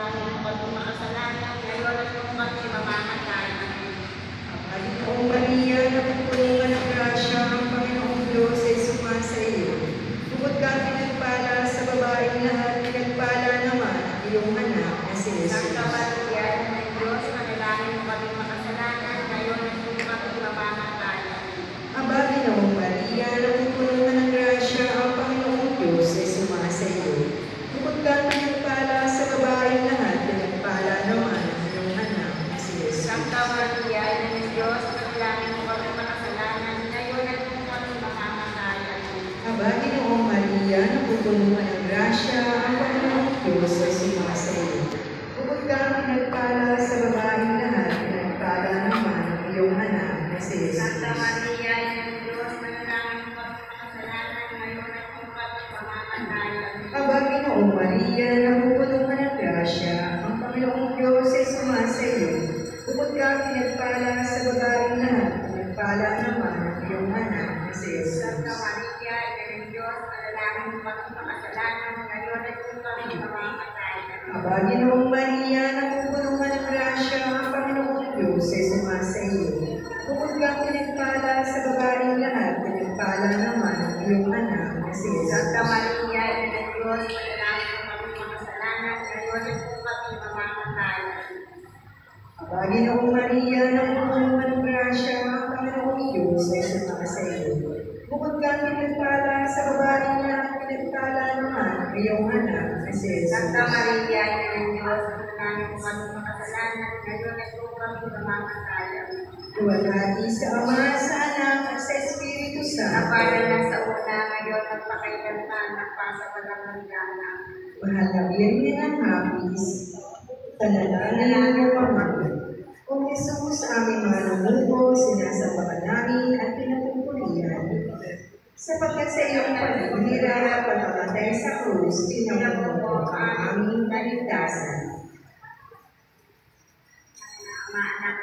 Ang kami makasalanan, ngayon at kung kami mamamatay. Panginoong Maria, napupunuan ng grasya, ang Panginoong Diyos ay sumasa iyo. Bukod ka pinagpala sa babaeng lahat, pinagpala naman ang iyong anak na si Jesus. Santa Maria, ng Diyos, manalangin mo kami makasalanan, ngayon at kung kami mamamatay. Aba, Panginoong Maria, napupunuan ng grasya, ang Panginoong Diyos ay sumasa iyo. Bukod ka pinagpala sa babaeng lahat, pinagpala naman ang iyong anak na si Jesus. Santa Maria, ng Diyos, manalangin mo kami makasalanan, ngayon at kung kami mamamatay. Aba, Panginoong Maria, napupunuan ng grasya, ang Panginoong Diyos ay sumasa iyo. Bukod ka pinagpala sa babaeng lahat, pinagpala naman ang iyong anak na si Jesus. Santa Maria, ng Diyos, manalangin mo kami makasalanan, ngayon at kung kami mamamatay. Aba, Panginoong Maria, napupunuan ng grasya, ang Panginoong Diyos ay sumasa iyo. Bukod ka pinagpala sa babaeng lahat, pinagpala naman ang iyong anak na si Jesus. Santa Maria, ng Diyos, manalangin mo kami makasalanan, ngayon at kung kami mamamatay. Aba, Panginoong Maria, napupunuan ng grasya, ang Panginoong Diyos ay sumasa iyo. Bukod ka pinagpala sa babaeng lahat, pinagpala naman ang iyong anak na si Jesus. Santa Maria, ng Diyos, manalangin mo kami makasalanan, ngayon at kung kami mamamatay. Aba, Panginoong Maria, napupunuan ng grasya, ang Panginoong Diyos ay sumasa iyo. Bukod ka pinagpala sa babaeng lahat, pinagpala naman ang iyong anak na si Jesus. Santa Maria, ng Diyos, manalangin mo kami makasalanan, ngayon at kung kami mamamatay. Luwalhati sa Ama, sa Anak, at sa Espiritu Santo. Para na sa una, ngayon at pakailanman, at pasawalang hangganan. Mahal na Birhen ng Hapis, panalangin mo Panginoon. Kung Jesus sa aming mga namubo, sinasabakan namin at pinatutulian. Sapagkat sa iyong pagkakahirap at pagkamatay sa krus, tinamon mo ang aming kaligtasan. Ama, anak,